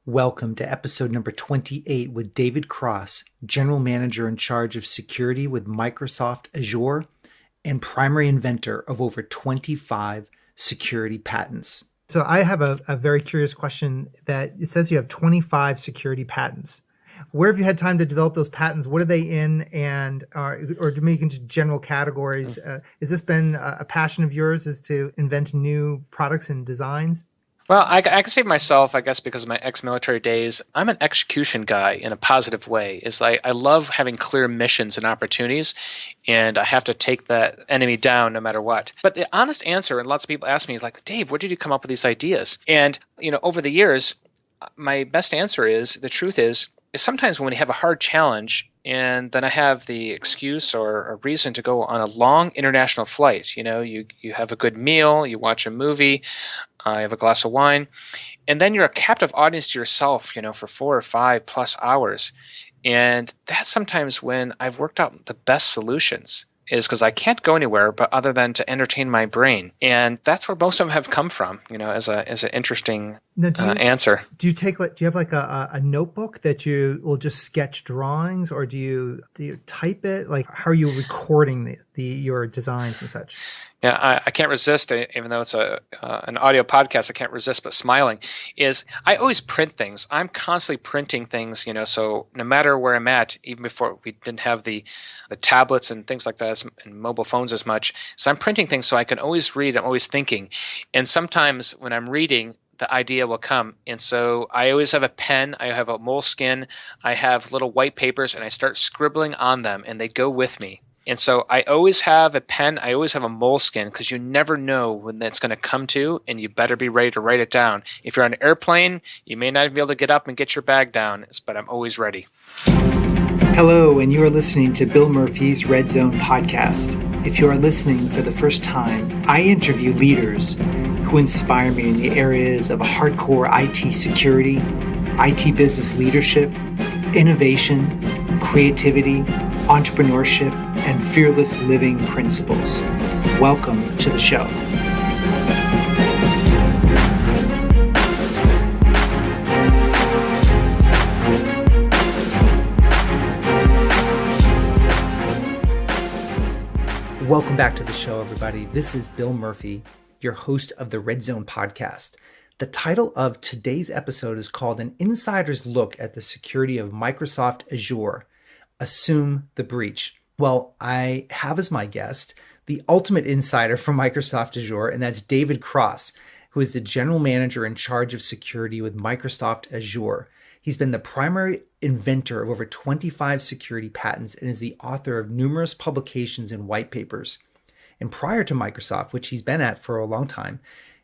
Welcome to episode number 28 with David Cross, General Manager in charge of security with Microsoft Azure and primary inventor of over 25 security patents. So I have a very curious question that it says you have 25 security patents. Where have you had time to develop those patents? What are they in? And or to make into general categories? Has this been a passion of yours, is to invent new products and designs? Well, I can say myself, I guess, because of my ex-military days, I'm an execution guy in a positive way. It's like I love having clear missions and opportunities, and I have to take that enemy down no matter what. But the honest answer, and lots of people ask me, is like, Dave, where did you come up with these ideas? And, over the years, my best answer is, the truth is sometimes when we have a hard challenge, and then I have the excuse or a reason to go on a long international flight. You have a good meal, you watch a movie, you have a glass of wine, and then you're a captive audience to yourself, for 4 or 5 plus hours. And that's sometimes when I've worked out the best solutions, is because I can't go anywhere but other than to entertain my brain. And that's where most of them have come from, as an interesting answer. Do you have like a notebook that you will just sketch drawings, or do you type it? Like, how are you recording your designs and such? Yeah, I can't resist, even though it's an audio podcast, I can't resist but smiling, is I always print things. I'm constantly printing things, so no matter where I'm at, even before we didn't have the tablets and things like that and mobile phones as much. So I'm printing things so I can always read, I'm always thinking. And sometimes when I'm reading, the idea will come. And so I always have a pen, I have a moleskin, I have little white papers, and I start scribbling on them, and they go with me. And so I always have a pen, I always have a moleskin, because you never know when that's going to come to, and you better be ready to write it down. If you're on an airplane, you may not be able to get up and get your bag down, but I'm always ready. Hello, and you are listening to Bill Murphy's Red Zone podcast. If you are listening for the first time, I interview leaders who inspire me in the areas of hardcore IT security, IT business leadership, innovation, creativity, entrepreneurship, and fearless living principles. Welcome to the show. Welcome back to the show, everybody. This is Bill Murphy, your host of the Red Zone podcast. The title of today's episode is called An Insider's Look at the Security of Microsoft Azure. Assume the breach. Well, I have as my guest the ultimate insider from Microsoft Azure, and that's David Cross, who is the general manager in charge of security with Microsoft Azure. He's been the primary inventor of over 25 security patents and is the author of numerous publications and white papers. And prior to Microsoft, which he's been at for a long time,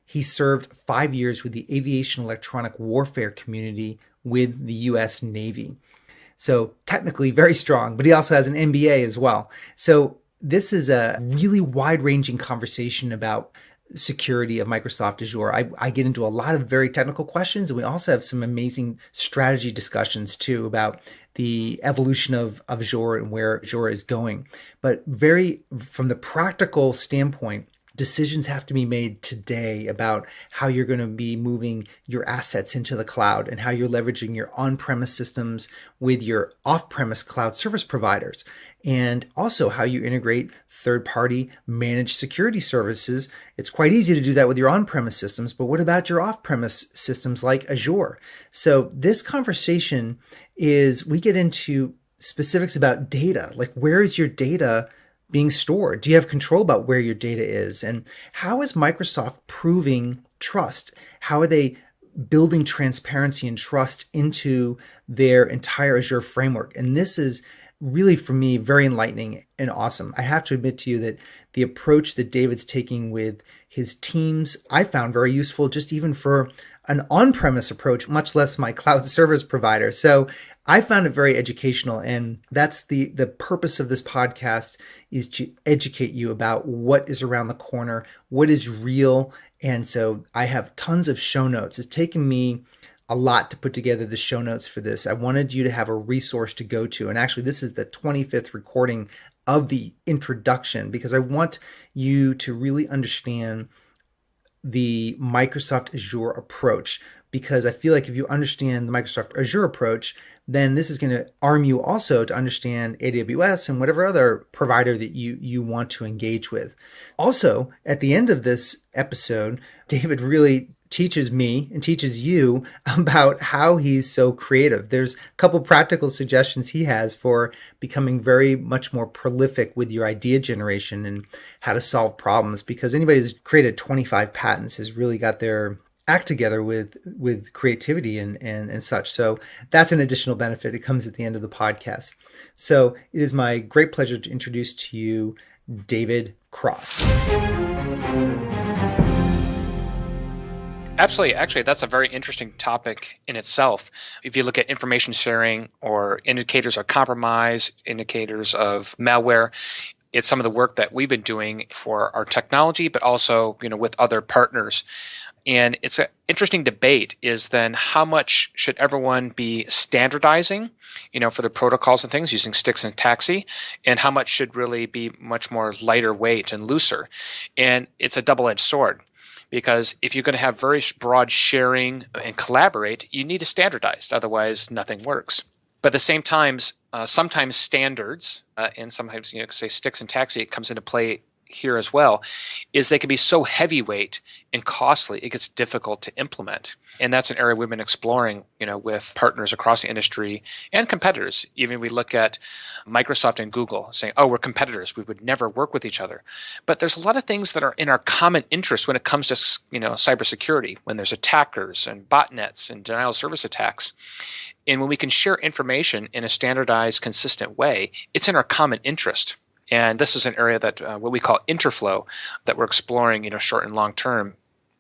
he served 5 years with the aviation electronic warfare community with the U.S. Navy. So technically very strong, but he also has an MBA as well. So this is a really wide-ranging conversation about security of Microsoft Azure. I get into a lot of very technical questions, and we also have some amazing strategy discussions too about the evolution of Azure and where Azure is going. But from the practical standpoint, decisions have to be made today about how you're going to be moving your assets into the cloud and how you're leveraging your on-premise systems with your off-premise cloud service providers, and also how you integrate third-party managed security services. It's quite easy to do that with your on-premise systems, but what about your off-premise systems like Azure? So this conversation we get into specifics about data, like where is your data being stored? Do you have control about where your data is? And how is Microsoft proving trust? How are they building transparency and trust into their entire Azure framework? And this is really, for me, very enlightening and awesome. I have to admit to you that the approach that David's taking with his teams, I found very useful, just even for an on-premise approach, much less my cloud service provider. So I found it very educational, and that's the purpose of this podcast, is to educate you about what is around the corner, what is real. And so I have tons of show notes. It's taken me a lot to put together the show notes for this. I wanted you to have a resource to go to. And actually, this is the 25th recording of the introduction, because I want you to really understand the Microsoft Azure approach. because I feel like if you understand the Microsoft Azure approach, then this is going to arm you also to understand AWS and whatever other provider that you want to engage with. Also, at the end of this episode, David really teaches me and teaches you about how he's so creative. There's a couple practical suggestions he has for becoming very much more prolific with your idea generation and how to solve problems, because anybody who's created 25 patents has really got their act together with creativity and such. So that's an additional benefit that comes at the end of the podcast. So it is my great pleasure to introduce to you David Cross. Absolutely. Actually, that's a very interesting topic in itself. If you look at information sharing or indicators of compromise, indicators of malware, it's some of the work that we've been doing for our technology, but also, with other partners. And it's an interesting debate is then how much should everyone be standardizing, for the protocols and things using sticks and taxi, and how much should really be much more lighter weight and looser. And it's a double-edged sword. Because if you're going to have very broad sharing and collaborate, you need to standardize. Otherwise, nothing works. But at the same time, sometimes standards, and sometimes, say sticks and taxi, it comes into play here as well, is they can be so heavyweight and costly, it gets difficult to implement. And that's an area we've been exploring, with partners across the industry and competitors. Even we look at Microsoft and Google saying, oh, we're competitors. We would never work with each other. But there's a lot of things that are in our common interest when it comes to, cybersecurity, when there's attackers and botnets and denial of service attacks. And when we can share information in a standardized, consistent way, it's in our common interest. And this is an area that what we call interflow that we're exploring, short and long term.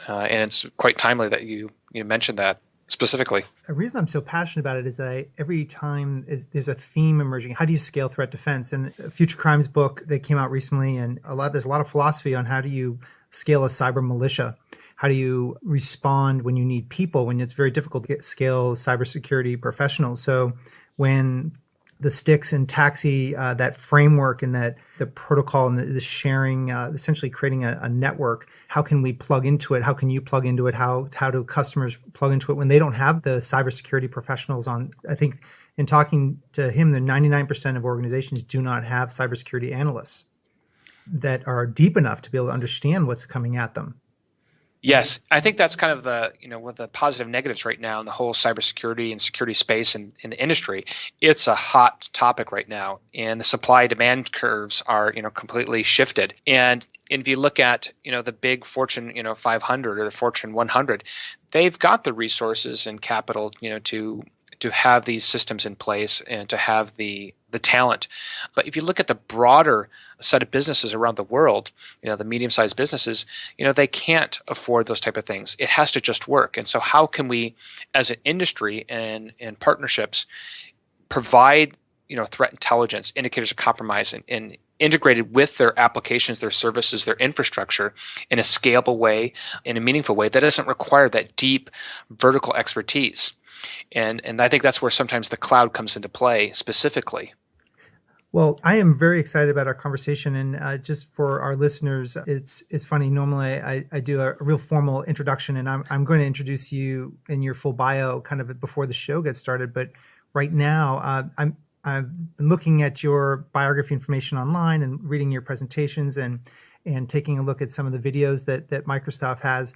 And it's quite timely that you mentioned that specifically. The reason I'm so passionate about it is that every time there's a theme emerging. How do you scale threat defense? And a Future Crimes book that came out recently, and there's a lot of philosophy on how do you scale a cyber militia. How do you respond when you need people, when it's very difficult to scale cybersecurity professionals? So when the sticks and taxi, that framework and that the protocol and the sharing, essentially creating a network. How can we plug into it? How can you plug into it? How do customers plug into it when they don't have the cybersecurity professionals on? I think in talking to him, the 99% of organizations do not have cybersecurity analysts that are deep enough to be able to understand what's coming at them. Yes, I think that's kind of the, one of the positive negatives right now in the whole cybersecurity and security space in the industry. It's a hot topic right now, and the supply demand curves are, completely shifted. And if you look at, the big Fortune, 500 or the Fortune 100, they've got the resources and capital, to have these systems in place and to have the talent. But if you look at the broader set of businesses around the world, the medium-sized businesses, they can't afford those type of things. It has to just work. And so how can we, as an industry and partnerships, provide, threat intelligence, indicators of compromise, and integrated with their applications, their services, their infrastructure in a scalable way, in a meaningful way that doesn't require that deep vertical expertise. And I think that's where sometimes the cloud comes into play specifically. Well, I am very excited about our conversation, and just for our listeners, it's funny. Normally, I do a real formal introduction, and I'm going to introduce you in your full bio kind of before the show gets started. But right now, I've been looking at your biography information online and reading your presentations and taking a look at some of the videos that Microsoft has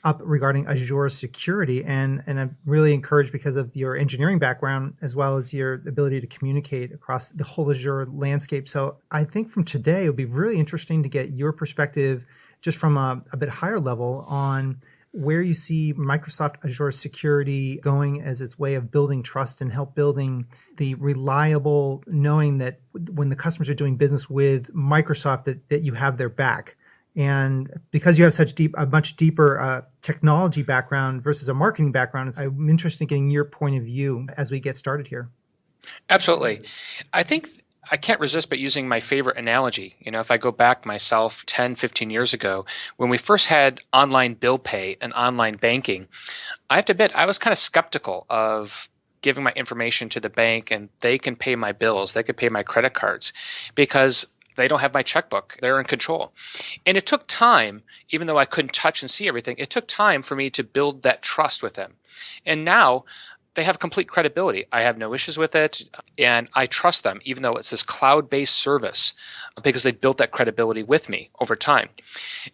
up regarding Azure Security. And I'm really encouraged because of your engineering background, as well as your ability to communicate across the whole Azure landscape. So I think from today, it would be really interesting to get your perspective just from a bit higher level on where you see Microsoft Azure Security going as its way of building trust and help building the reliable knowing that when the customers are doing business with Microsoft, that you have their back. And because you have a much deeper technology background versus a marketing background, I'm interested in getting your point of view as we get started here. Absolutely. I think I can't resist but using my favorite analogy. If I go back myself 10, 15 years ago, when we first had online bill pay and online banking, I have to admit I was kind of skeptical of giving my information to the bank and they can pay my bills, they could pay my credit cards, because They don't have my checkbook. They're in control. And it took time, even though I couldn't touch and see everything, it took time for me to build that trust with them. And now they have complete credibility. I have no issues with it, and I trust them, even though it's this cloud-based service, because they built that credibility with me over time.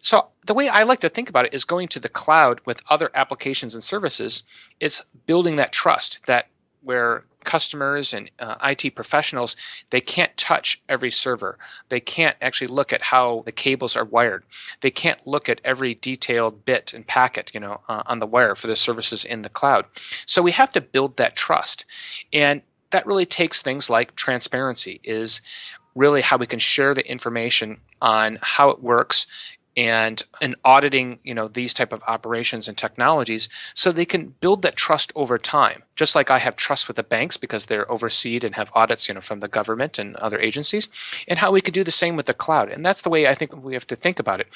So the way I like to think about it is going to the cloud with other applications and services. It's building that trust, that where customers and IT professionals, they can't touch every server. They can't actually look at how the cables are wired. They can't look at every detailed bit and packet, on the wire for the services in the cloud. So we have to build that trust. And that really takes things like transparency, is really how we can share the information on how it works, and auditing, these type of operations and technologies, so they can build that trust over time. Just like I have trust with the banks because they're overseen and have audits, from the government and other agencies, and how we could do the same with the cloud. And that's the way I think we have to think about it.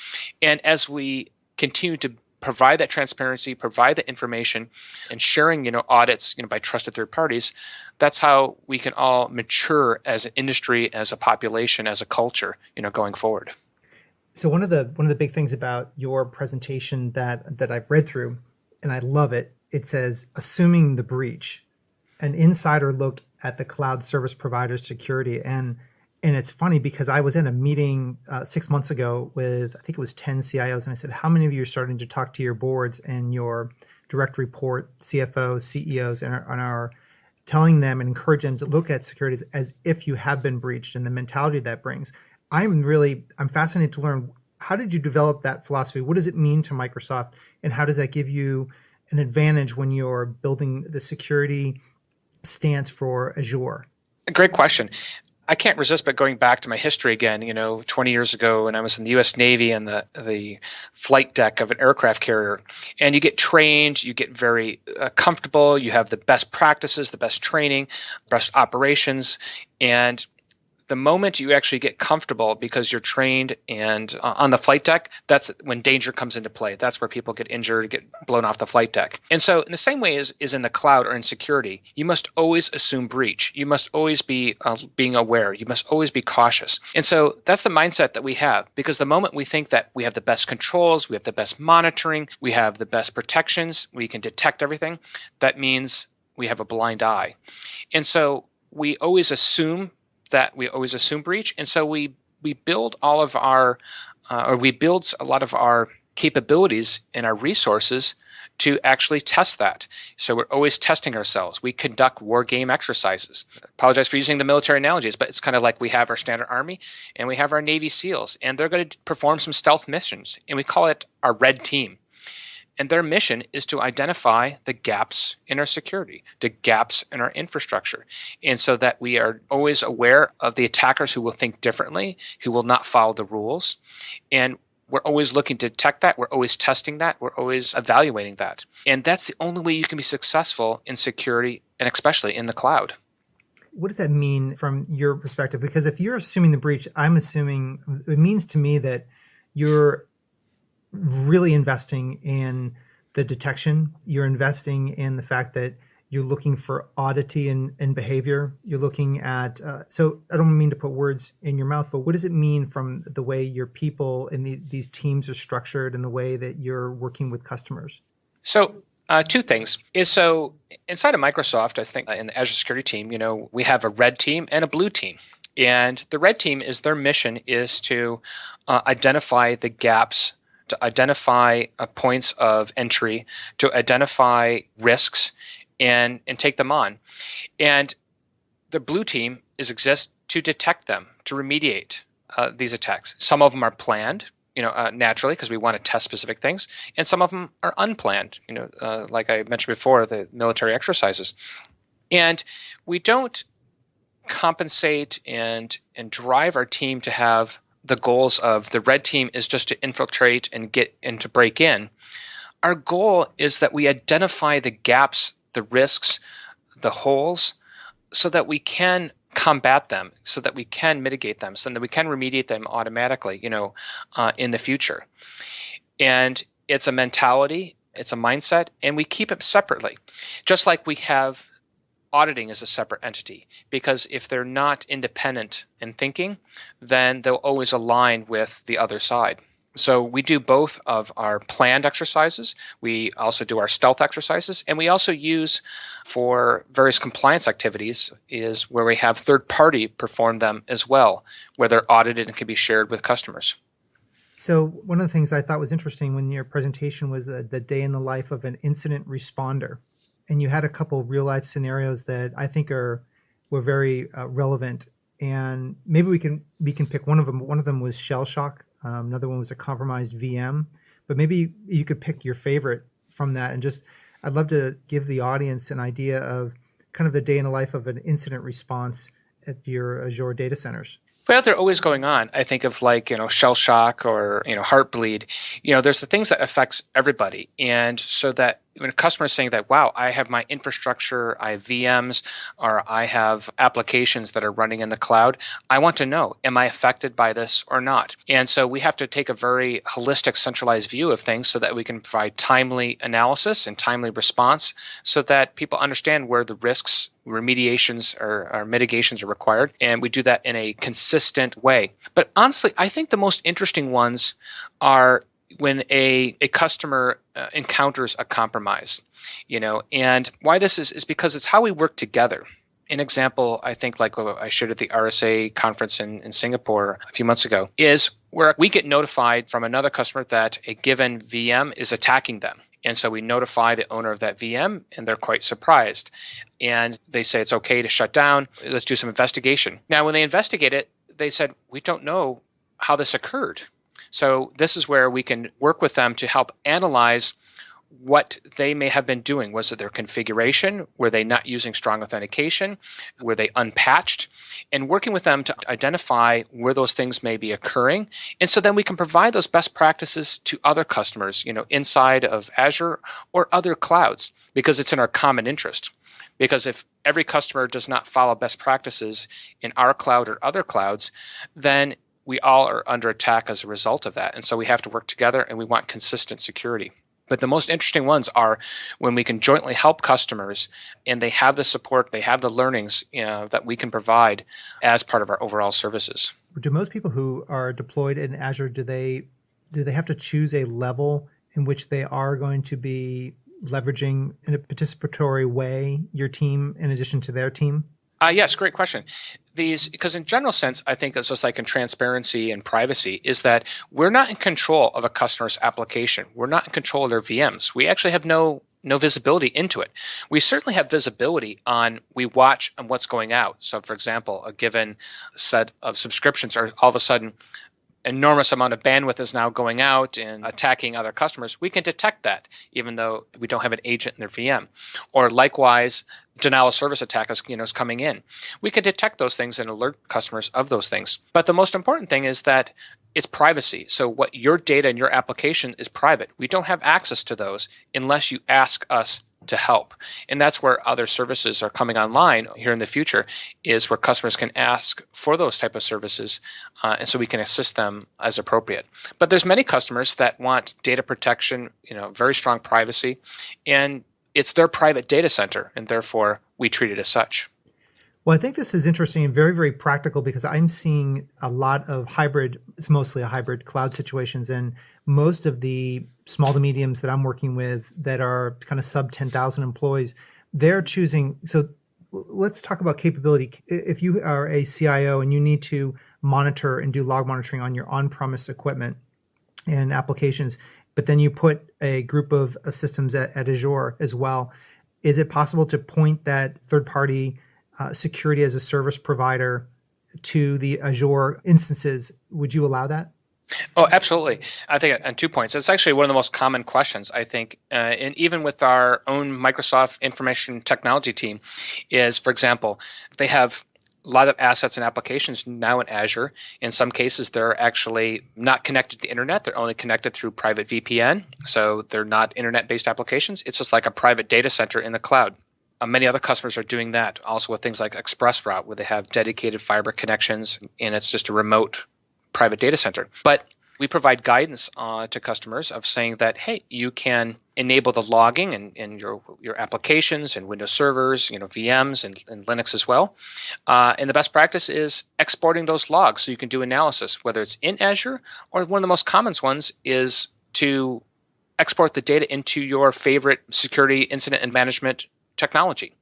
And as we continue to provide that transparency, provide the information, and sharing, audits, by trusted third parties, that's how we can all mature as an industry, as a population, as a culture, going forward. So one of the big things about your presentation that I've read through, and I love it, it says, assuming the breach, an insider look at the cloud service provider security. And it's funny because I was in a meeting 6 months ago with, I think it was 10 CIOs, and I said, how many of you are starting to talk to your boards and your direct report CFOs, CEOs, and are telling them and encourage them to look at security as if you have been breached, and the mentality that brings? I'm fascinated to learn, how did you develop that philosophy? What does it mean to Microsoft, and how does that give you an advantage when you're building the security stance for Azure? Great question. I can't resist but going back to my history again. 20 years ago when I was in the U.S. Navy and the flight deck of an aircraft carrier, and you get trained, you get very comfortable, you have the best practices, the best training, best operations, and the moment you actually get comfortable because you're trained and on the flight deck, that's when danger comes into play. That's where people get injured, get blown off the flight deck. And so in the same way as in the cloud or in security, you must always assume breach. You must always be being aware. You must always be cautious. And so that's the mindset that we have, because the moment we think that we have the best controls, we have the best monitoring, we have the best protections, we can detect everything, that means we have a blind eye. And so we always assume breach, and so we build all of our we build a lot of our capabilities and our resources to actually test that. So we're always testing ourselves. We conduct war game exercises. I apologize for using the military analogies, but it's kind of like we have our standard army and we have our Navy SEALs, and they're going to perform some stealth missions, and we call it our red team. And their mission is to identify the gaps in our security, the gaps in our infrastructure. And so that we are always aware of the attackers who will think differently, who will not follow the rules. And we're always looking to detect that. We're always testing that. We're always evaluating that. And that's the only way you can be successful in security, and especially in the cloud. What does that mean from your perspective? Because if you're assuming the breach, I'm assuming it means to me that you're really investing in the detection. You're investing in the fact that you're looking for oddity in behavior. You're looking at, so I don't mean to put words in your mouth, but what does it mean from the way your people and these teams are structured and the way that you're working with customers? So two things. So inside of Microsoft, I think in the Azure Security team, we have a red team and a blue team. And the red team their mission is to identify the gaps, to identify points of entry, to identify risks, and take them on. And the blue team exists to detect them, to remediate these attacks. Some of them are planned, naturally, because we want to test specific things, and some of them are unplanned, like I mentioned before, the military exercises. And we don't compensate and drive our team to have the goals of the red team is just to infiltrate and get and to break in. Our goal is that we identify the gaps, the risks, the holes, so that we can combat them, so that we can mitigate them, so that we can remediate them automatically, in the future. And it's a mentality, it's a mindset, and we keep it separately. Just like we have auditing is a separate entity, because if they're not independent in thinking, then they'll always align with the other side. So we do both of our planned exercises. We also do our stealth exercises, and we also use for various compliance activities is where we have third party perform them as well, where they're audited and can be shared with customers. So one of the things I thought was interesting when your presentation was the day in the life of an incident responder. And you had a couple real life scenarios that I think were very relevant. And maybe we can pick one of them. One of them was shell shock. Another one was a compromised VM. But maybe you could pick your favorite from that. And I'd love to give the audience an idea of kind of the day in the life of an incident response at your Azure data centers. Well, they're always going on. I think of shell shock or, heartbleed. There's the things that affects everybody. And so that when a customer is saying that, wow, I have my infrastructure, I have VMs, or I have applications that are running in the cloud, I want to know, am I affected by this or not? And so we have to take a very holistic, centralized view of things so that we can provide timely analysis and timely response so that people understand where the risks, remediations or mitigations are required. And we do that in a consistent way. But honestly, I think the most interesting ones are when a customer encounters a compromise, and why this is because it's how we work together. An example, I think, like what I shared at the RSA conference in Singapore a few months ago, is where we get notified from another customer that a given VM is attacking them. And so we notify the owner of that VM, and they're quite surprised. And they say it's okay to shut down. Let's do some investigation. Now, when they investigate it, they said, we don't know how this occurred. So this is where we can work with them to help analyze what they may have been doing. Was it their configuration? Were they not using strong authentication? Were they unpatched? And working with them to identify where those things may be occurring. And so then we can provide those best practices to other customers, inside of Azure or other clouds, because it's in our common interest. Because if every customer does not follow best practices in our cloud or other clouds, then we all are under attack as a result of that. And so we have to work together, and we want consistent security. But the most interesting ones are when we can jointly help customers and they have the support, they have the learnings that we can provide as part of our overall services. Do most people who are deployed in Azure, do they have to choose a level in which they are going to be leveraging in a participatory way your team in addition to their team? Yes, great question. Because in general sense, I think it's just like in transparency and privacy, is that we're not in control of a customer's application. We're not in control of their VMs. We actually have no visibility into it. We certainly have visibility we watch on what's going out. So for example, a given set of subscriptions are all of a sudden enormous amount of bandwidth is now going out and attacking other customers. We can detect that even though we don't have an agent in their VM. Or likewise, denial of service attack is coming in. We can detect those things and alert customers of those things. But the most important thing is that it's privacy. So what your data and your application is private. We don't have access to those unless you ask us to help. And that's where other services are coming online here in the future, is where customers can ask for those type of services, and so we can assist them as appropriate. But there's many customers that want data protection, very strong privacy, and it's their private data center, and therefore we treat it as such. Well, I think this is interesting and very, very practical, because I'm seeing a lot of it's mostly a hybrid cloud situations, and most of the small to mediums that I'm working with that are kind of sub 10,000 employees, they're choosing. So let's talk about capability. If you are a CIO and you need to monitor and do log monitoring on your on-premise equipment and applications, but then you put a group of systems at Azure as well, is it possible to point that third-party security as a service provider to the Azure instances? Would you allow that? Oh, absolutely. I think on 2 points. It's actually one of the most common questions, I think, and even with our own Microsoft information technology team is, for example, they have a lot of assets and applications now in Azure. In some cases, they're actually not connected to the internet. They're only connected through private VPN. So they're not internet-based applications. It's just like a private data center in the cloud. Many other customers are doing that also with things like ExpressRoute, where they have dedicated fiber connections and it's just a remote private data center. But We provide guidance to customers of saying that, hey, you can enable the logging in your applications and Windows servers, VMs and Linux as well. And the best practice is exporting those logs so you can do analysis, whether it's in Azure or one of the most common ones is to export the data into your favorite security incident and management technology.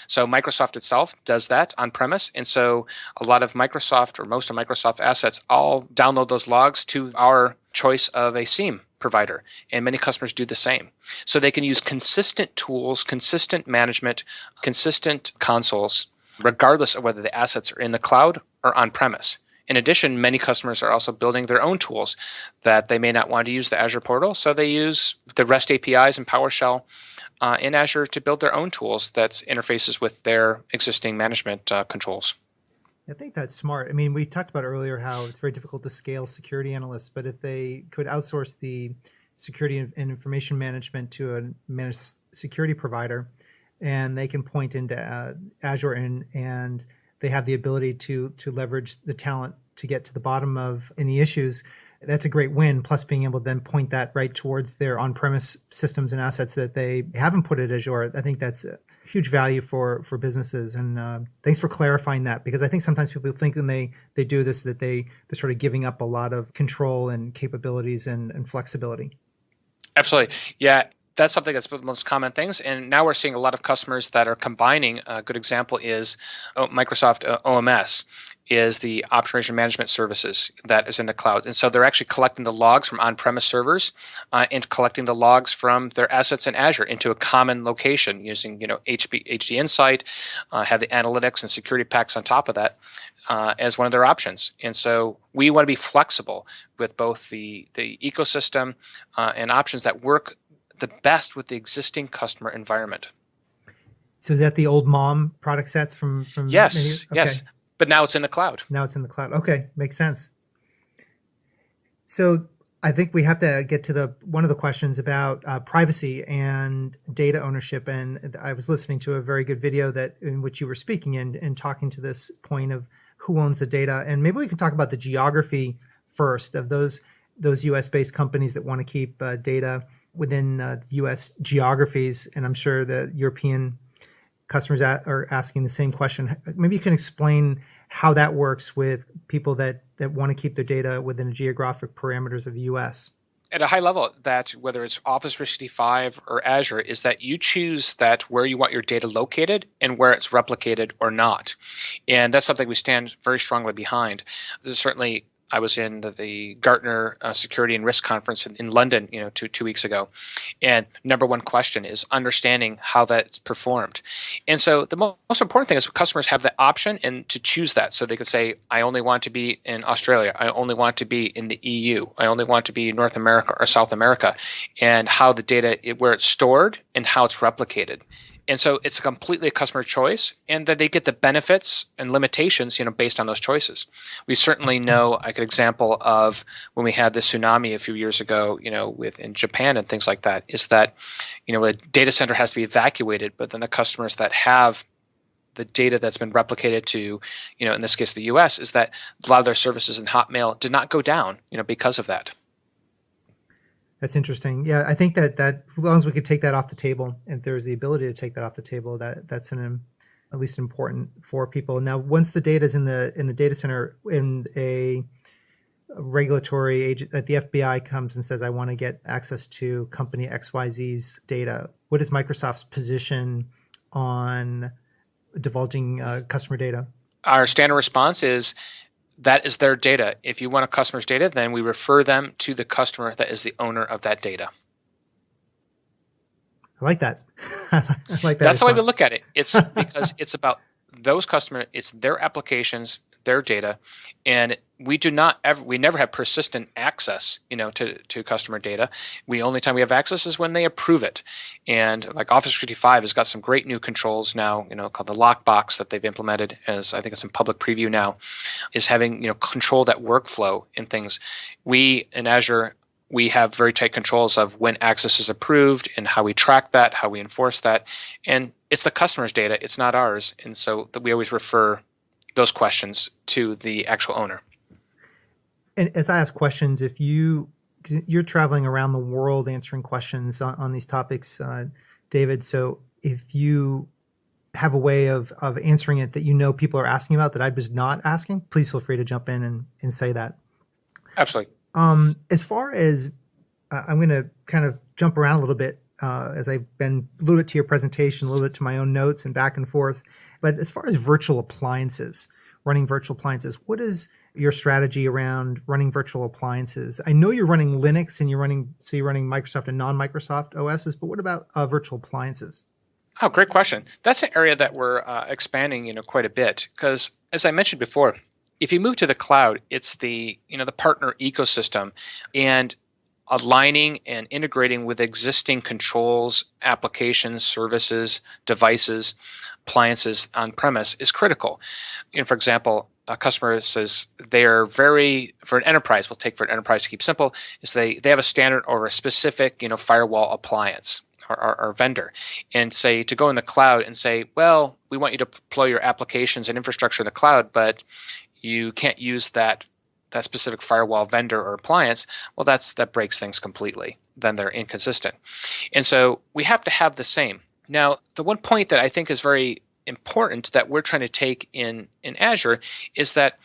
So Microsoft itself does that on premise. And so a lot of Microsoft or most of Microsoft assets all download those logs to our choice of a SIEM provider. And many customers do the same. So they can use consistent tools, consistent management, consistent consoles, regardless of whether the assets are in the cloud or on premise. In addition, many customers are also building their own tools that they may not want to use the Azure portal. So they use the REST APIs and PowerShell in Azure to build their own tools that interfaces with their existing management controls. I think that's smart. I mean, we talked about earlier how it's very difficult to scale security analysts, but if they could outsource the security and information management to a managed security provider, and they can point into Azure and they have the ability to leverage the talent to get to the bottom of any issues, that's a great win. Plus being able to then point that right towards their on-premise systems and assets that they haven't put at Azure. I think that's a huge value for businesses. And thanks for clarifying that, because I think sometimes people think when they do this that they're sort of giving up a lot of control and capabilities and flexibility. Absolutely. Yeah. That's something that's one of the most common things. And now we're seeing a lot of customers that are combining. A good example is Microsoft OMS is the Operation Management Services that is in the cloud. And so they're actually collecting the logs from on-premise servers and collecting the logs from their assets in Azure into a common location using HD Insight, have the analytics and security packs on top of that as one of their options. And so we want to be flexible with both the ecosystem and options that work the best with the existing customer environment. So is that the old MOM product sets from yes, okay. Yes. But now it's in the cloud. Now it's in the cloud. Okay, makes sense. So I think we have to get to one of the questions about privacy and data ownership. And I was listening to a very good video in which you were speaking and talking to this point of who owns the data. And maybe we can talk about the geography first of those US-based companies that want to keep data within U.S. geographies, and I'm sure the European customers are asking the same question. Maybe you can explain how that works with people that want to keep their data within the geographic parameters of the U.S. At a high level, that whether it's Office 365 or Azure, is that you choose that where you want your data located and where it's replicated or not. And that's something we stand very strongly behind. There's certainly I was in the Gartner Security and Risk Conference in London, two weeks ago, and number one question is understanding how that's performed. And so the most important thing is customers have the option and to choose that, so they could say, I only want to be in Australia, I only want to be in the EU, I only want to be in North America or South America, and how the data where it's stored and how it's replicated. And so it's completely a customer choice, and that they get the benefits and limitations, based on those choices. We certainly know, like an example of when we had the tsunami a few years ago, in Japan and things like that, is that, a data center has to be evacuated, but then the customers that have the data that's been replicated to, in this case, the US, is that a lot of their services in Hotmail did not go down, because of that. That's interesting. Yeah, I think that as long as we could take that off the table, and there's the ability to take that off the table, that's at least important for people. Now, once the data is in the data center, in a regulatory agent, that the FBI comes and says, I want to get access to company XYZ's data, what is Microsoft's position on divulging customer data? Our standard response is, that is their data. If you want a customer's data, then we refer them to the customer that is the owner of that data. I like that. I like that. That's the way we look at it. It's because it's about those customers, it's their applications, their data, and we never have persistent access, to customer data. Only time we have access is when they approve it. And like Office 365 has got some great new controls now, called the lockbox that they've implemented, as I think it's in public preview now, is having, control that workflow and things. We in Azure, we have very tight controls of when access is approved and how we track that, how we enforce that. And it's the customer's data, it's not ours. And so we always refer those questions to the actual owner. And as I ask questions, if you're traveling around the world answering questions on these topics, David, so if you have a way of answering it that people are asking about that I was not asking, please feel free to jump in and say that. Absolutely. As far as I'm going to kind of jump around a little bit as I've been a little bit to your presentation, a little bit to my own notes and back and forth. But as far as running virtual appliances, what is your strategy around running virtual appliances? I know you're running Linux and you're running Microsoft and non-Microsoft OSs, but what about virtual appliances? Oh, great question. That's an area that we're expanding, quite a bit because, as I mentioned before, if you move to the cloud, it's the partner ecosystem, and aligning and integrating with existing controls, applications, services, devices, appliances on premise is critical. For example, a customer says they're for an enterprise, we'll take for an enterprise to keep simple, is they have a standard or a specific, firewall appliance or vendor, and say to go in the cloud and say, well, we want you to deploy your applications and infrastructure in the cloud, but you can't use that specific firewall vendor or appliance. Well, that breaks things completely. Then they're inconsistent. And so we have to have the same. Now, the one point that I think is very important that we're trying to take in Azure is that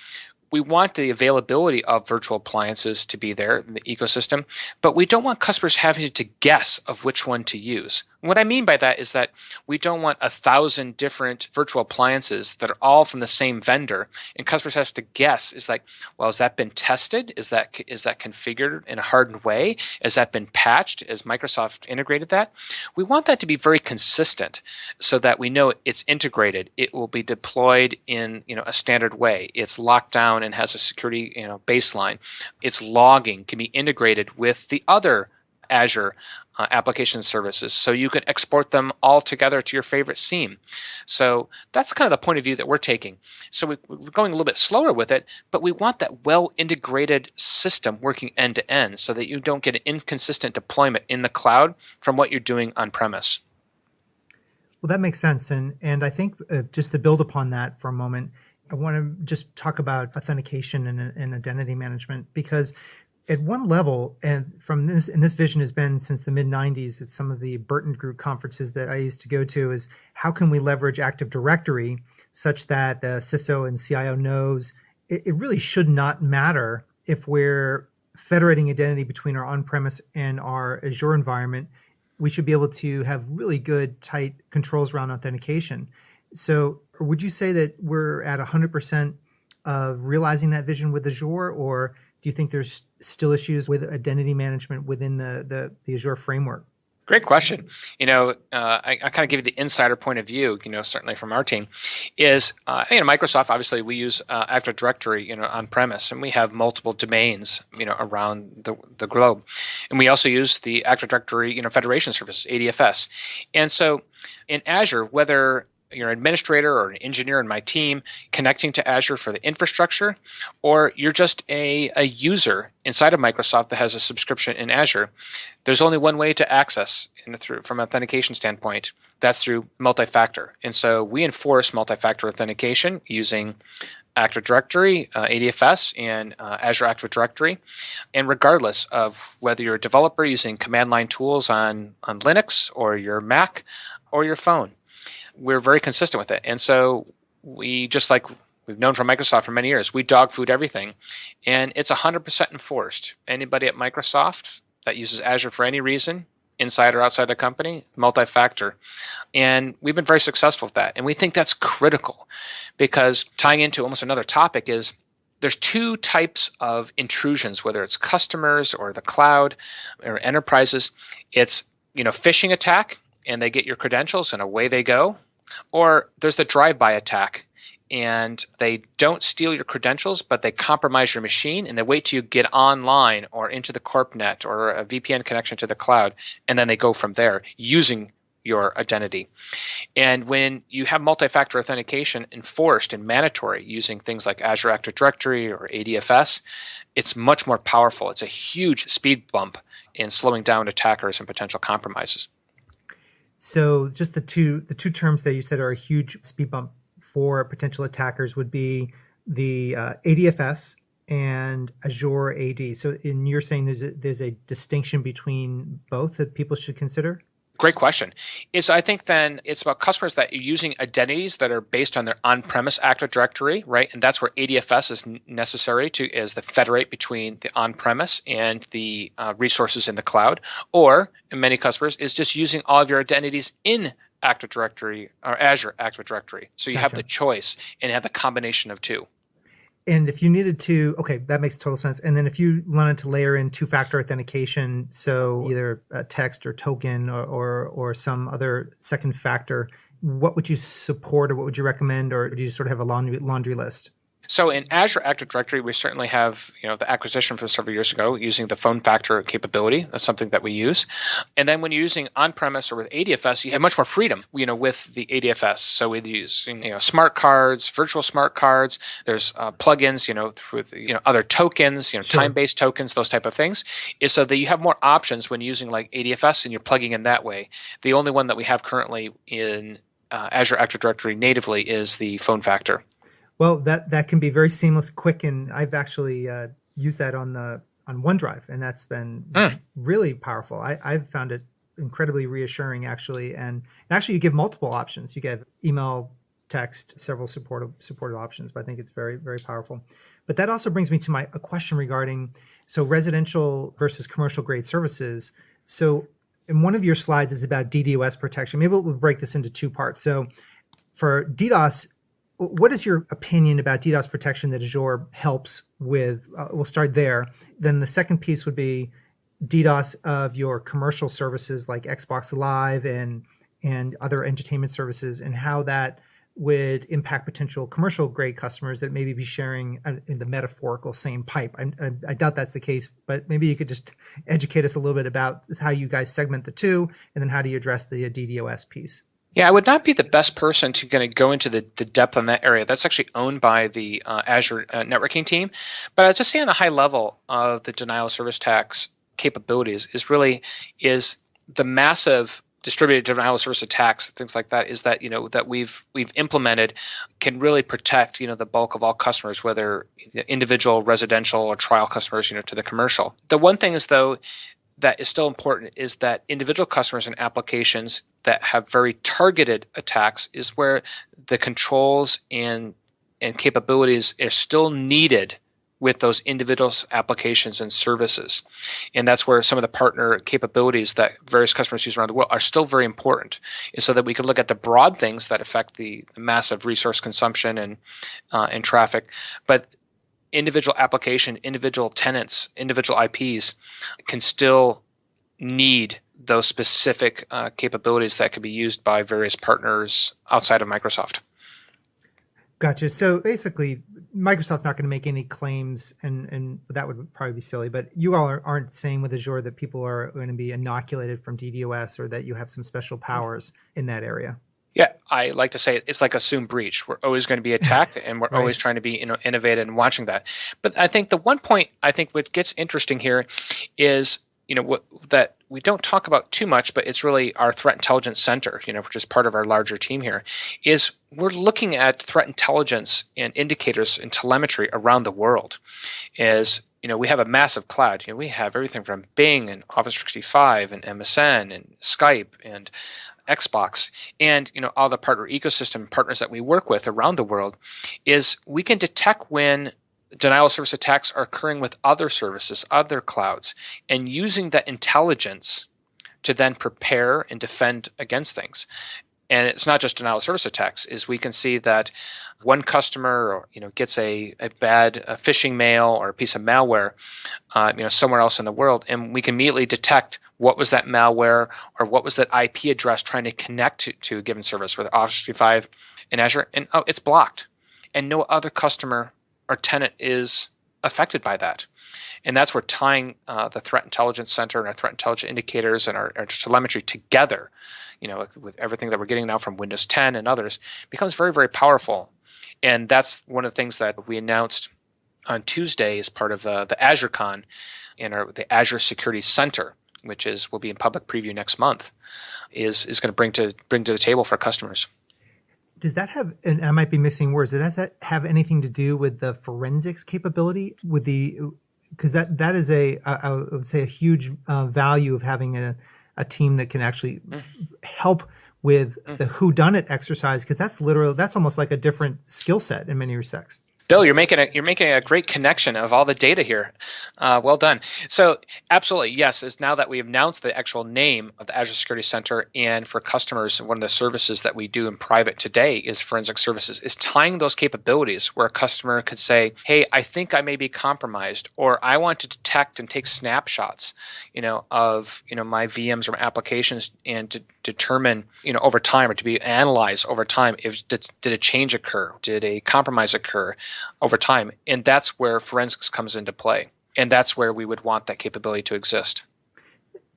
we want the availability of virtual appliances to be there in the ecosystem, but we don't want customers having to guess of which one to use. What I mean by that is that we don't want 1,000 different virtual appliances that are all from the same vendor, and customers have to guess. Is like, well, has that been tested? Is that configured in a hardened way? Has that been patched? Has Microsoft integrated that? We want that to be very consistent, so that we know it's integrated. It will be deployed in a standard way. It's locked down and has a security baseline. Its logging can be integrated with the other Azure application services, so you can export them all together to your favorite seam. So that's kind of the point of view that we're taking. So we're going a little bit slower with it, but we want that well-integrated system working end-to-end so that you don't get an inconsistent deployment in the cloud from what you're doing on-premise. Well, that makes sense. And I think just to build upon that for a moment, I want to just talk about authentication and identity management, because at one level, and this vision has been since the mid 90s at some of the Burton Group conferences that I used to go to, is how can we leverage Active Directory such that the CISO and CIO knows it really should not matter if we're federating identity between our on-premise and our Azure environment. We should be able to have really good, tight controls around authentication. So would you say that we're at 100% of realizing that vision with Azure, or do you think there's still issues with identity management within the Azure framework? Great question. I kind of give you the insider point of view, certainly from our team, is, Microsoft, obviously we use Active Directory, on premise, and we have multiple domains, around the globe. And we also use the Active Directory, Federation Service, ADFS. And so in Azure, whether you're an administrator or an engineer in my team connecting to Azure for the infrastructure, or you're just a user inside of Microsoft that has a subscription in Azure, there's only one way to access from an authentication standpoint. That's through multi-factor. And so we enforce multi-factor authentication using Active Directory, ADFS, and Azure Active Directory. And regardless of whether you're a developer using command line tools on Linux or your Mac or your phone, we're very consistent with it. And so we, just like we've known from Microsoft for many years, we dog food everything, and it's 100% enforced. Anybody at Microsoft that uses Azure for any reason, inside or outside the company, multi-factor. And we've been very successful with that. And we think that's critical, because tying into almost another topic is there's two types of intrusions, whether it's customers or the cloud or enterprises. It's, phishing attack, and they get your credentials and away they go. Or there's the drive-by attack, and they don't steal your credentials, but they compromise your machine, and they wait till you get online or into the CorpNet or a VPN connection to the cloud, and then they go from there using your identity. And when you have multi-factor authentication enforced and mandatory using things like Azure Active Directory or ADFS, it's much more powerful. It's a huge speed bump in slowing down attackers and potential compromises. So just the two terms that you said are a huge speed bump for potential attackers would be the ADFS and Azure AD. So, you're saying there's a distinction between both that people should consider? Great question. I think then it's about customers that are using identities that are based on their on-premise Active Directory, right? And that's where ADFS is necessary as the federate between the on-premise and the resources in the cloud. Or, in many customers, is just using all of your identities in Active Directory or Azure Active Directory. So you have Gotcha. the choice and have the combination of two. And if you needed to, okay, that makes total sense. And then if you wanted to layer in two-factor authentication, so either a text or token or some other second factor, what would you support or what would you recommend, or do you sort of have a laundry list? So in Azure Active Directory, we certainly have the acquisition from several years ago using the phone factor capability. That's something that we use. And then when you're using on-premise or with ADFS, you have much more freedom, with the ADFS. So we use smart cards, virtual smart cards. There's plugins, with other tokens, Sure. time-based tokens, those type of things. Is so that you have more options when using like ADFS and you're plugging in that way. The only one that we have currently in Azure Active Directory natively is the phone factor. Well, that can be very seamless, quick, and I've actually used that on OneDrive, and that's been really powerful. I've found it incredibly reassuring, actually, and actually you give multiple options. You get email, text, several supported options, but I think it's very, very powerful. But that also brings me to a question regarding residential versus commercial grade services. So in one of your slides is about DDoS protection. Maybe we'll break this into two parts. So for DDoS, what is your opinion about DDoS protection that Azure helps with? We'll start there. Then the second piece would be DDoS of your commercial services like Xbox Live and other entertainment services, and how that would impact potential commercial grade customers that maybe be sharing in the metaphorical same pipe. I doubt that's the case, but maybe you could just educate us a little bit about how you guys segment the two, and then how do you address the DDoS piece? Yeah, I would not be the best person to kind of go into the depth on that area. That's actually owned by the Azure networking team. But I'll just say on the high level of the denial of service tax capabilities is the massive distributed denial of service attacks, things like that, is that that we've implemented can really protect the bulk of all customers, whether individual, residential, or trial customers to the commercial. The one thing is though that is still important is that individual customers and applications that have very targeted attacks is where the controls and capabilities are still needed with those individual applications and services. And that's where some of the partner capabilities that various customers use around the world are still very important, is so that we can look at the broad things that affect the massive resource consumption and traffic. But individual application, individual tenants, individual IPs can still need those specific capabilities that can be used by various partners outside of Microsoft. Gotcha. So basically, Microsoft's not going to make any claims, and that would probably be silly, but you all aren't saying with Azure that people are going to be inoculated from DDoS, or that you have some special powers in that area. Yeah, I like to say it's like assumed breach. We're always going to be attacked, and we're Right. always trying to be innovative and watching that. But I think the one point what gets interesting here is that we don't talk about too much, but it's really our threat intelligence center, which is part of our larger team here, is we're looking at threat intelligence and indicators and telemetry around the world. We have a massive cloud. We have everything from Bing and Office 365 and MSN and Skype and Xbox and all the partner ecosystem partners that we work with around the world. Is we can detect when denial of service attacks are occurring with other services, other clouds, and using that intelligence to then prepare and defend against things. And it's not just denial of service attacks. Is we can see that one customer gets a bad phishing mail or a piece of malware somewhere else in the world, and we can immediately detect what was that malware or what was that IP address trying to connect to a given service with Office 365 and Azure, and it's blocked, and no other customer or tenant is affected by that. And that's where tying the threat intelligence center and our threat intelligence indicators and our telemetry together, with everything that we're getting now from Windows 10 and others, becomes very, very powerful. And that's one of the things that we announced on Tuesday as part of the AzureCon in the Azure Security Center, which will be in public preview next month, is going to bring to the table for customers. does that have, and I might be missing words, does that have anything to do with the forensics capability with because that is I would say a huge value of having a team that can actually help with the whodunit exercise, because that's almost like a different skill set in many respects. Bill, you're making a great connection of all the data here. Well done. So absolutely, yes, is now that we've announced the actual name of the Azure Security Center, and for customers, one of the services that we do in private today is forensic services, is tying those capabilities where a customer could say, hey, I think I may be compromised, or I want to detect and take snapshots, of, my VMs or my applications, and to determine, over time, or to be analyzed over time, if did a change occur, did a compromise occur over time. And that's where forensics comes into play. And that's where we would want that capability to exist.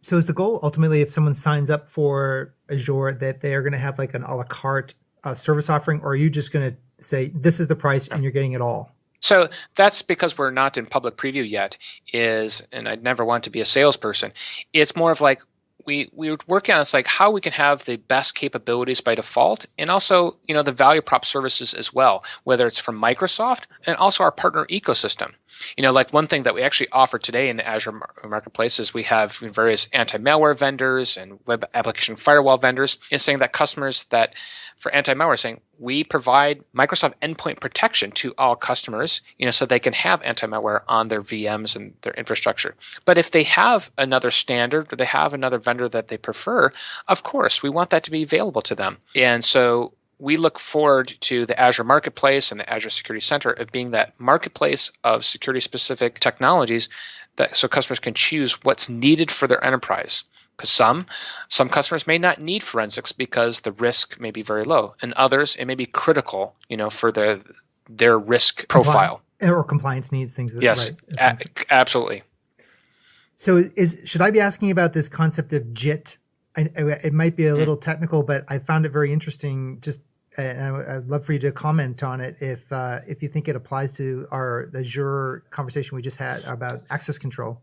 So is the goal ultimately, if someone signs up for Azure, that they are going to have like an a la carte service offering, or are you just going to say, this is the price and you're getting it all? So that's because we're not in public preview yet, and I'd never want to be a salesperson. It's more of like, we're working on, it's like how we can have the best capabilities by default, and also, the value prop services as well, whether it's from Microsoft and also our partner ecosystem. Like one thing that we actually offer today in the Azure Marketplace is we have various anti-malware vendors and web application firewall vendors, and saying that customers that for anti-malware, saying we provide Microsoft endpoint protection to all customers, so they can have anti-malware on their VMs and their infrastructure. But if they have another standard, or they have another vendor that they prefer, of course, we want that to be available to them. And so we look forward to the Azure Marketplace and the Azure Security Center of being that marketplace of security-specific technologies, so customers can choose what's needed for their enterprise. Because some customers may not need forensics because the risk may be very low, and others it may be critical, for their risk profile or compliance needs, things. Yes, right. Absolutely. So should I be asking about this concept of JIT? It might be a little technical, but I found it very interesting. I'd love for you to comment on it if you think it applies to the Azure conversation we just had about access control.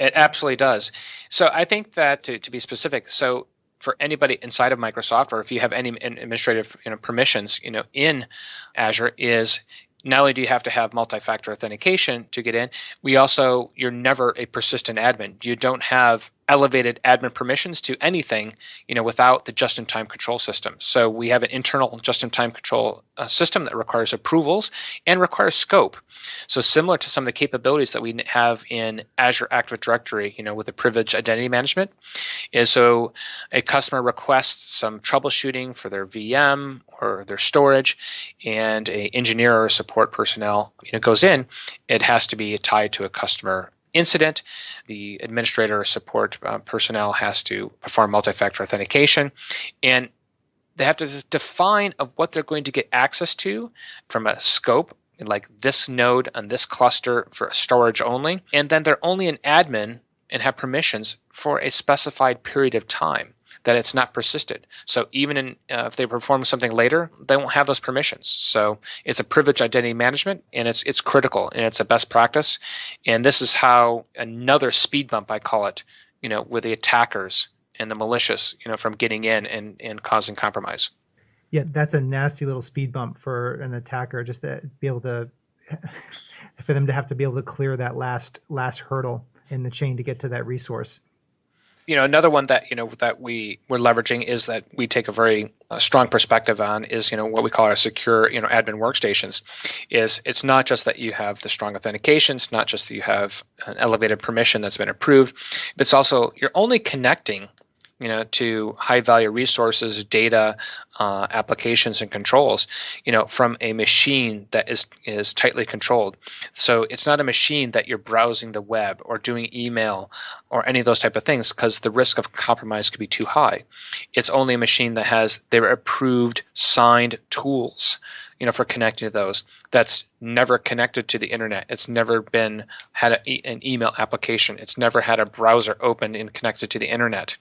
It absolutely does. So I think that to be specific, so for anybody inside of Microsoft, or if you have any administrative permissions in Azure, is not only do you have to have multi-factor authentication to get in, you're never a persistent admin. You don't have elevated admin permissions to anything, without the just-in-time control system. So we have an internal just-in-time control system that requires approvals and requires scope. So similar to some of the capabilities that we have in Azure Active Directory, with the privileged identity management, is so a customer requests some troubleshooting for their VM or their storage, and an engineer or support personnel goes in, it has to be tied to a customer incident. The administrator or support personnel has to perform multi-factor authentication, and they have to define of what they're going to get access to from a scope, like this node on this cluster for storage only, and then they're only an admin and have permissions for a specified period of time, that it's not persisted. So even if they perform something later, they won't have those permissions. So it's a privileged identity management, and it's critical, and it's a best practice. And this is how another speed bump, I call it, with the attackers and the malicious, from getting in and causing compromise. Yeah, that's a nasty little speed bump for an attacker, just to be able to, for them to have to be able to clear that last hurdle in the chain to get to that resource. Another one that that we're leveraging is that we take a very strong perspective on is what we call our secure admin workstations. It's not just that you have the strong authentication, it's not just that you have an elevated permission that's been approved, but it's also you're only connecting to high value resources, data, applications, and controls, from a machine that is tightly controlled. So it's not a machine that you're browsing the web or doing email or any of those type of things, because the risk of compromise could be too high. It's only a machine that has their approved, signed tools, for connecting to those. That's never connected to the internet. It's never had an email application. It's never had a browser open and connected to the internet.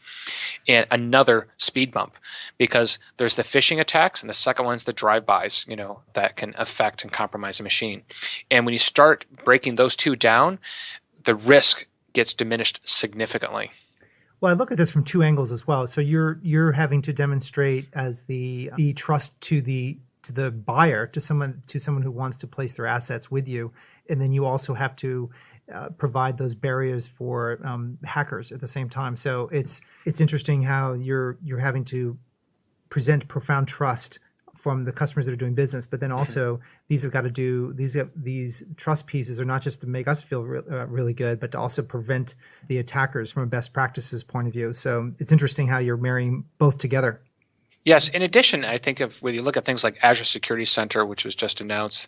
And another speed bump, because there's the phishing attacks, and the second one's the drive-bys, that can affect and compromise a machine. And when you start breaking those two down, the risk gets diminished significantly. Well, I look at this from two angles as well. So you're having to demonstrate as the trust to the buyer, to someone who wants to place their assets with you, and then you also have to provide those barriers for hackers at the same time. So it's interesting how you're having to present profound trust from the customers that are doing business, but then also these trust pieces are not just to make us feel really good, but to also prevent the attackers from a best practices point of view. So it's interesting how you're marrying both together. Yes. In addition, I think when you look at things like Azure Security Center, which was just announced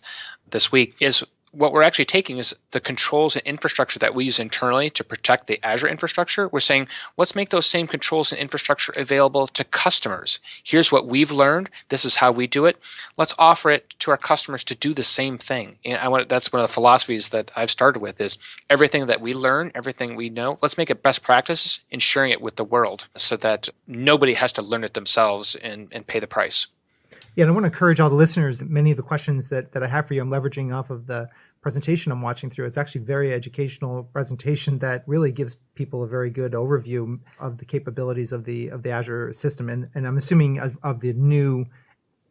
this week, is what we're actually taking is the controls and infrastructure that we use internally to protect the Azure infrastructure. We're saying, let's make those same controls and infrastructure available to customers. Here's what we've learned. This is how we do it. Let's offer it to our customers to do the same thing. And that's one of the philosophies that I've started with is everything that we learn, everything we know, let's make it best practices and sharing it with the world so that nobody has to learn it themselves and pay the price. Yeah, and I want to encourage all the listeners. Many of the questions that I have for you, I'm leveraging off of the presentation I'm watching through. It's actually a very educational presentation that really gives people a very good overview of the capabilities of the Azure system. And I'm assuming of the new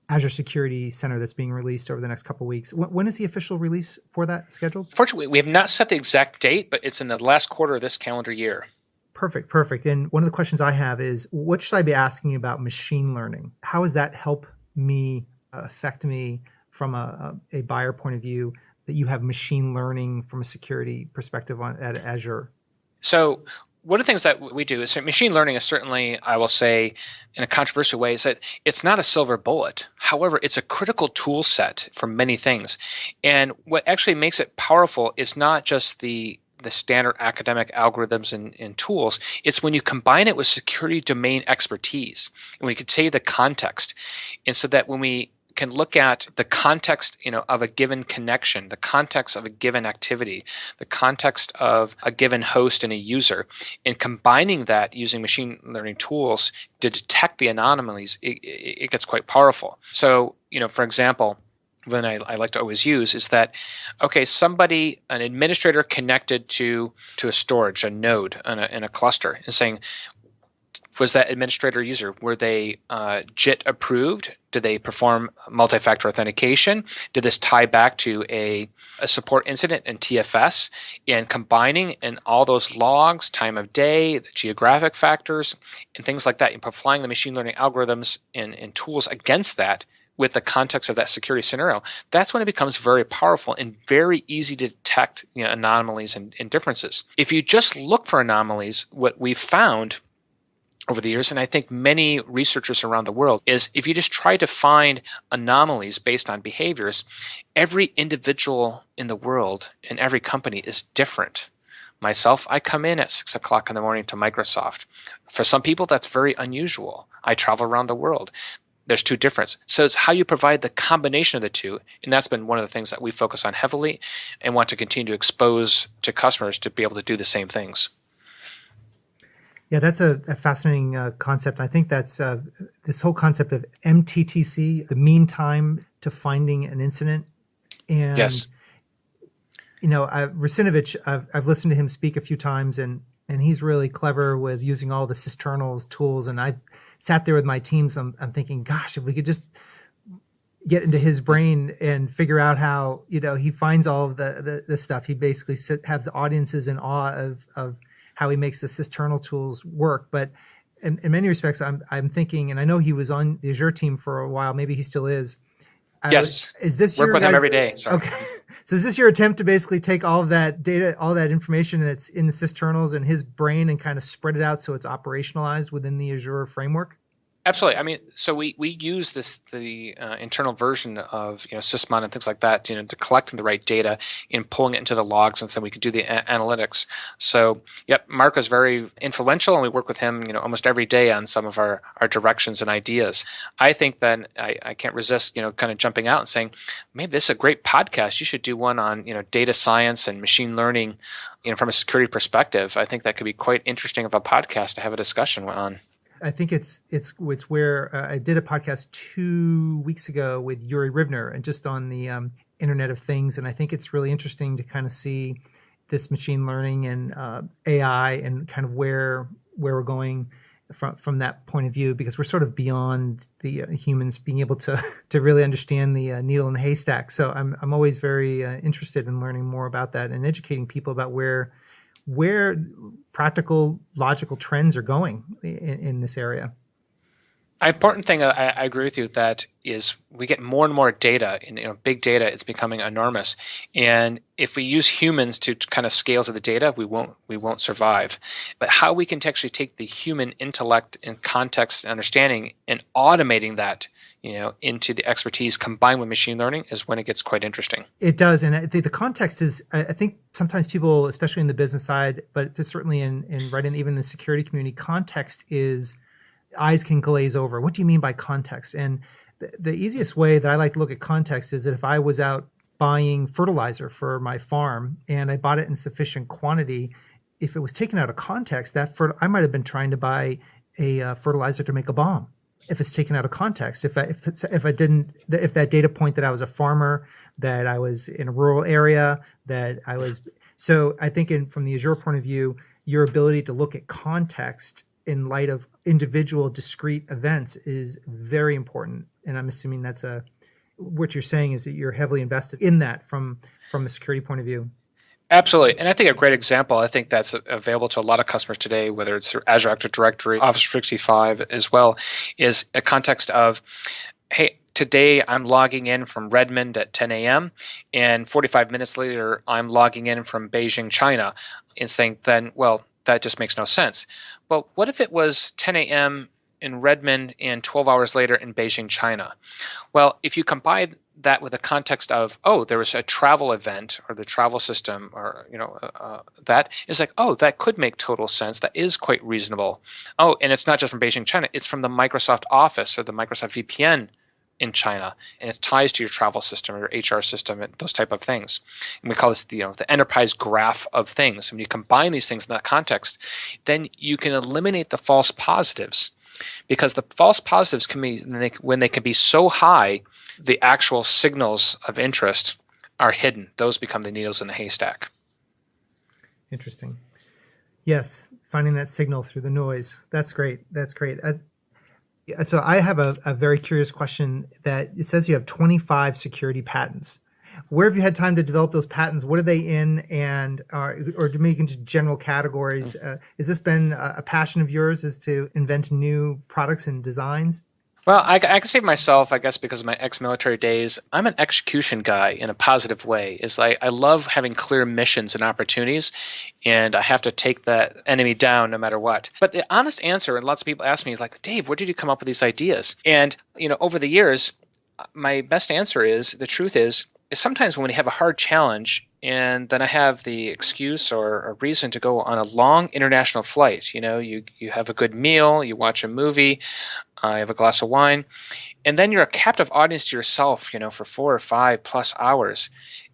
Azure Security Center that's being released over the next couple of weeks. When is the official release for that scheduled? Fortunately, we have not set the exact date, but it's in the last quarter of this calendar year. Perfect. And one of the questions I have is, what should I be asking about machine learning? How does that help me, affect me from a buyer point of view, that you have machine learning from a security perspective at Azure? So one of the things that we do is machine learning is certainly, I will say, in a controversial way, is that it's not a silver bullet. However, it's a critical tool set for many things. And what actually makes it powerful is not just the standard academic algorithms and tools. It's when you combine it with security domain expertise, and we can say the context. And so that when we can look at the context, of a given connection, the context of a given activity, the context of a given host and a user, and combining that using machine learning tools to detect the anomalies, it gets quite powerful. So, for example, one I like to always use is that, okay, an administrator connected to a storage, a node in a cluster, and saying, was that administrator user, were they JIT approved? Did they perform multi-factor authentication? Did this tie back to a support incident in TFS? And combining in all those logs, time of day, the geographic factors, and things like that, and applying the machine learning algorithms and tools against that, with the context of that security scenario, that's when it becomes very powerful and very easy to detect anomalies and differences. If you just look for anomalies, what we've found over the years, and I think many researchers around the world, is if you just try to find anomalies based on behaviors, every individual in the world and every company is different. Myself, I come in at 6 o'clock in the morning to Microsoft. For some people, that's very unusual. I travel around the world. There's two differences. So it's how you provide the combination of the two. And that's been one of the things that we focus on heavily and want to continue to expose to customers to be able to do the same things. Yeah, that's a fascinating concept. I think that's this whole concept of MTTC, the mean time to finding an incident. And, yes. Rusinovich, I've listened to him speak a few times, and he's really clever with using all the sysinternals tools. And I've sat there with my teams. I'm thinking, gosh, if we could just get into his brain and figure out how, he finds all of the stuff. He basically has audiences in awe of how he makes the sysinternal tools work. But in many respects, I'm thinking, and I know he was on the Azure team for a while. Maybe he still is. Yes. Is this work with him every day? Sorry. Okay. So is this your attempt to basically take all of that data, all that information that's in the sysinternals and his brain, and kind of spread it out so it's operationalized within the Azure framework? Absolutely. I mean, so we use the internal version of Sysmon and things like that, to collecting the right data and pulling it into the logs, and so we could do the analytics. So, yep, Mark is very influential, and we work with him, almost every day on some of our directions and ideas. I think then I can't resist, kind of jumping out and saying, maybe this is a great podcast. You should do one on data science and machine learning, from a security perspective. I think that could be quite interesting of a podcast to have a discussion on. I think it's where I did a podcast 2 weeks ago with Yuri Rivner, and just on the Internet of Things. And I think it's really interesting to kind of see this machine learning and AI, and kind of where where we're going from that point of view, because we're sort of beyond the humans being able to to really understand the needle in the haystack. So I'm always very interested in learning more about that and educating people about where practical, logical trends are going in this area. An important thing, I agree with you, that is we get more and more data, and big data is becoming enormous. And if we use humans to kind of scale to the data, we won't survive. But how we can actually take the human intellect and context and understanding and automating that, into the expertise combined with machine learning is when it gets quite interesting. It does, and the context is. I think sometimes people, especially in the business side, but certainly in right in even the security community, context is. Eyes can glaze over. What do you mean by context? And the easiest way that I like to look at context is that if I was out buying fertilizer for my farm and I bought it in sufficient quantity, if it was taken out of context, I might have been trying to buy a fertilizer to make a bomb. If it's taken out of context, if that data point that I was a farmer, that I was in a rural area, so I think from the Azure point of view, your ability to look at context in light of individual discrete events is very important. And I'm assuming what you're saying is that you're heavily invested in that from a security point of view. Absolutely. And I think a great example, I think that's available to a lot of customers today, whether it's Azure Active Directory, Office 365 as well, is a context of, hey, today I'm logging in from Redmond at 10 a.m. and 45 minutes later I'm logging in from Beijing, China, and saying then, well, that just makes no sense. Well, what if it was 10 a.m. in Redmond and 12 hours later in Beijing, China? Well, if you combine that with the context of, oh, there was a travel event or the travel system or, that is like, oh, that could make total sense. That is quite reasonable. Oh, and it's not just from Beijing, China. It's from the Microsoft Office or the Microsoft VPN in China, and it ties to your travel system or your HR system and those type of things. And we call this the enterprise graph of things. And when you combine these things in that context, then you can eliminate the false positives, because the false positives can be, when they can be so high, the actual signals of interest are hidden. Those become the needles in the haystack. Interesting. Yes, finding that signal through the noise. That's great. So I have a very curious question. That it says you have 25 security patents. Where have you had time to develop those patents? What are they in, and or to make into general categories? Has this been a passion of yours, is to invent new products and designs? Well, I can say myself, I guess, because of my ex-military days, I'm an execution guy in a positive way. It's like I love having clear missions and opportunities, and I have to take the enemy down no matter what. But the honest answer, and lots of people ask me, is like, Dave, where did you come up with these ideas? And over the years, my best answer is, the truth is sometimes when we have a hard challenge, and then I have the excuse or a reason to go on a long international flight. You have a good meal, you watch a movie, you have a glass of wine, and then you're a captive audience to yourself, for 4 or 5 plus hours.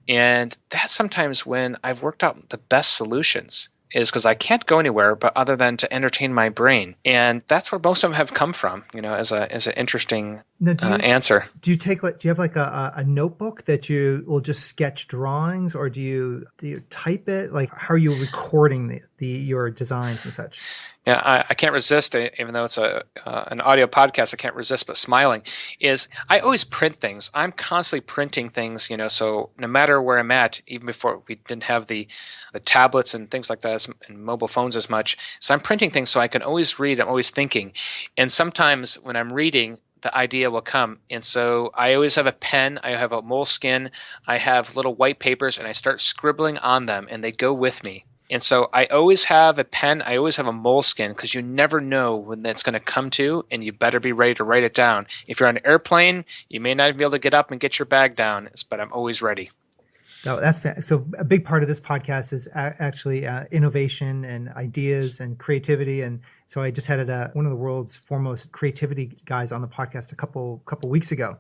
And that's sometimes when I've worked out the best solutions, is because I can't go anywhere but other than to entertain my brain. And that's where most of them have come from, as an interesting answer. Do you have like a notebook that you will just sketch drawings, or do you type it? Like, how are you recording your designs and such? Yeah, I can't resist, even though it's an audio podcast, I can't resist but smiling, is I always print things. I'm constantly printing things, so no matter where I'm at, even before we didn't have the tablets and things like that and mobile phones as much. So I'm printing things so I can always read. I'm always thinking. And sometimes when I'm reading, the idea will come. And so I always have a pen, I have a moleskin, I have little white papers, and I start scribbling on them, and they go with me. And so I always have a pen, I always have a moleskin, because you never know when that's going to come to, and you better be ready to write it down. If you're on an airplane, you may not be able to get up and get your bag down, but I'm always ready. No, that's so a big part of this podcast is actually innovation and ideas and creativity. And so I just had one of the world's foremost creativity guys on the podcast a couple weeks ago,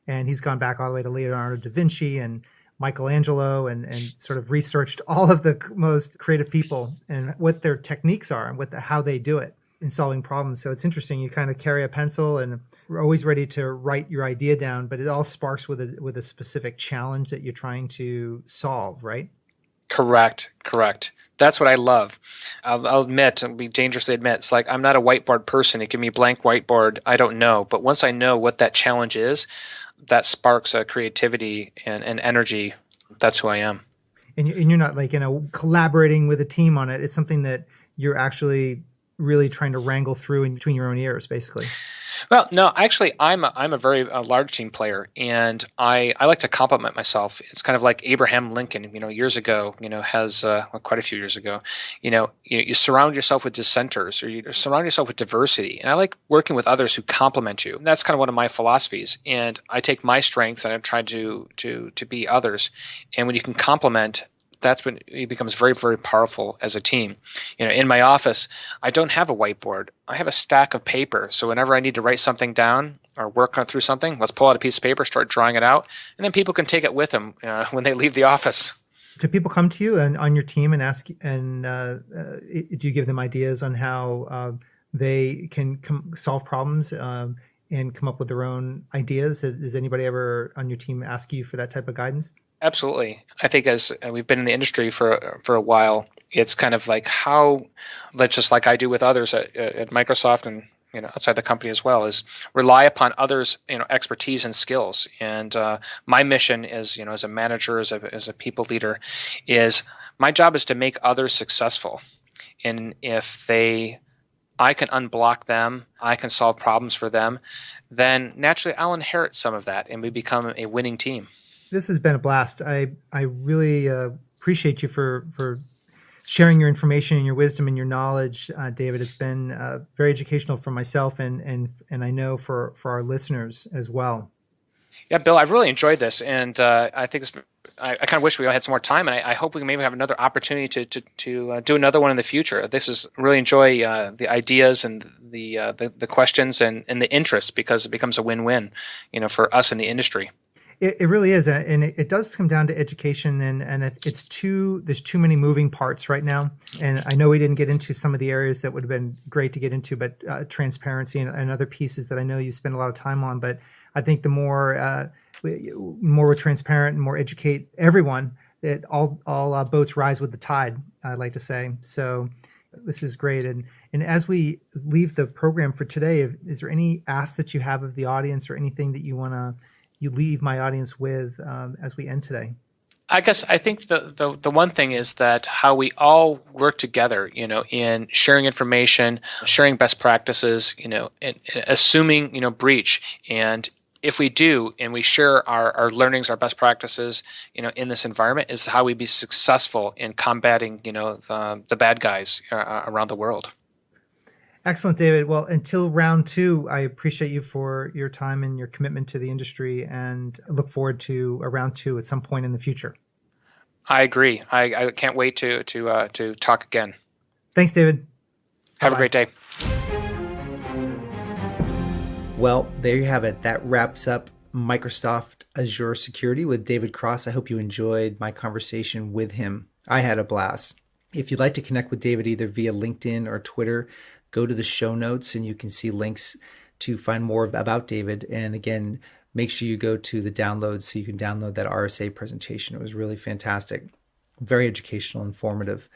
and he's gone back all the way to Leonardo da Vinci and Michelangelo and sort of researched all of the most creative people and what their techniques are and how they do it in solving problems. So it's interesting. You kind of carry a pencil and we're always ready to write your idea down, but it all sparks with a specific challenge that you're trying to solve, right? Correct. That's what I love. I'll be dangerously admit, it's like I'm not a whiteboard person. It can be blank whiteboard. I don't know. But once I know what that challenge is, that sparks creativity and energy. That's who I am. And you're not like, collaborating with a team on it. It's something that you're actually really trying to wrangle through in between your own ears, basically. Well, no, actually, I'm a very large team player, and I like to compliment myself. It's kind of like Abraham Lincoln, years ago, has quite a few years ago, you surround yourself with dissenters, or you surround yourself with diversity. And I like working with others who complement you. And that's kind of one of my philosophies. And I take my strengths and I try to be others. And when you can complement, that's when it becomes very, very powerful as a team. In my office, I don't have a whiteboard. I have a stack of paper. So whenever I need to write something down or work through something, let's pull out a piece of paper, start drawing it out, and then people can take it with them when they leave the office. Do people come to you and on your team and ask, and do you give them ideas on how they can solve problems and come up with their own ideas? Does anybody ever on your team ask you for that type of guidance? Absolutely. I think as we've been in the industry for a while, it's kind of like just like I do with others at Microsoft and outside the company as well, is rely upon others' expertise and skills. And my mission is as a manager, as a people leader, is my job is to make others successful. And if I can unblock them, I can solve problems for them, then naturally I'll inherit some of that, and we become a winning team. This has been a blast. I really appreciate you for sharing your information and your wisdom and your knowledge, David. It's been very educational for myself and I know for our listeners as well. Yeah, Bill, I've really enjoyed this, and I think I kind of wish we had some more time, and I hope we can maybe have another opportunity to do another one in the future. This is really enjoy the ideas and the questions and the interest, because it becomes a win-win, for us in the industry. It really is, and it does come down to education, and there's too many moving parts right now. And I know we didn't get into some of the areas that would have been great to get into, but transparency and other pieces that I know you spend a lot of time on. But I think the more we're transparent and more educate everyone, that all boats rise with the tide, I like to say. So this is great. And as we leave the program for today, is there any ask that you have of the audience, or anything that you leave my audience with as we end today? I guess I think the one thing is that how we all work together, in sharing information, sharing best practices, and assuming, breach. And if we do, and we share our learnings, our best practices, in this environment, is how we be successful in combating, the bad guys around the world. Excellent, David. Well, until round 2, I appreciate you for your time and your commitment to the industry, and look forward to a round 2 at some point in the future. I agree. I can't wait to talk again. Thanks, David. Have a great day. Well, there you have it. That wraps up Microsoft Azure Security with David Cross. I hope you enjoyed my conversation with him. I had a blast. If you'd like to connect with David either via LinkedIn or Twitter, go to the show notes and you can see links to find more about David. And again, make sure you go to the download so you can download that RSA presentation. It was really fantastic, very educational, informative.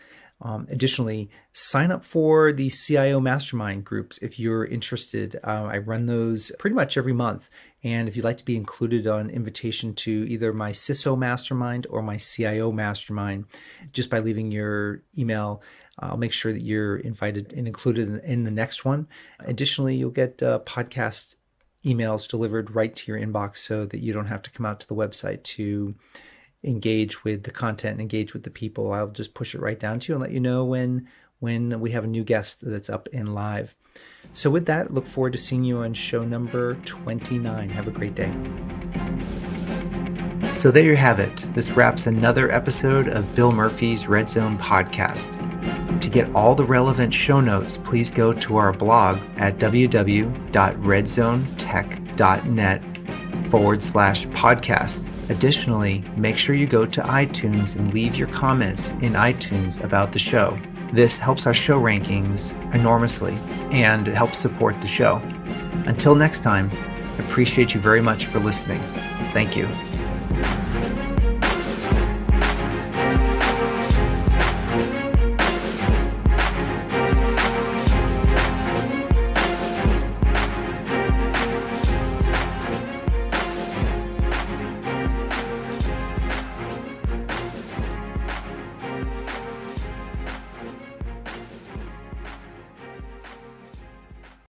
Additionally, sign up for the CIO Mastermind groups if you're interested. I run those pretty much every month. And if you'd like to be included on invitation to either my CISO Mastermind or my CIO Mastermind, just by leaving your email, I'll make sure that you're invited and included in the next one. Additionally, you'll get podcast emails delivered right to your inbox so that you don't have to come out to the website to engage with the content and engage with the people. I'll just push it right down to you and let you know when we have a new guest that's up and live. So with that, look forward to seeing you on show number 29. Have a great day. So there you have it. This wraps another episode of Bill Murphy's Red Zone podcast. To get all the relevant show notes, please go to our blog at www.redzonetech.net/podcast. Additionally, make sure you go to iTunes and leave your comments in iTunes about the show. This helps our show rankings enormously, and it helps support the show. Until next time, I appreciate you very much for listening. Thank you.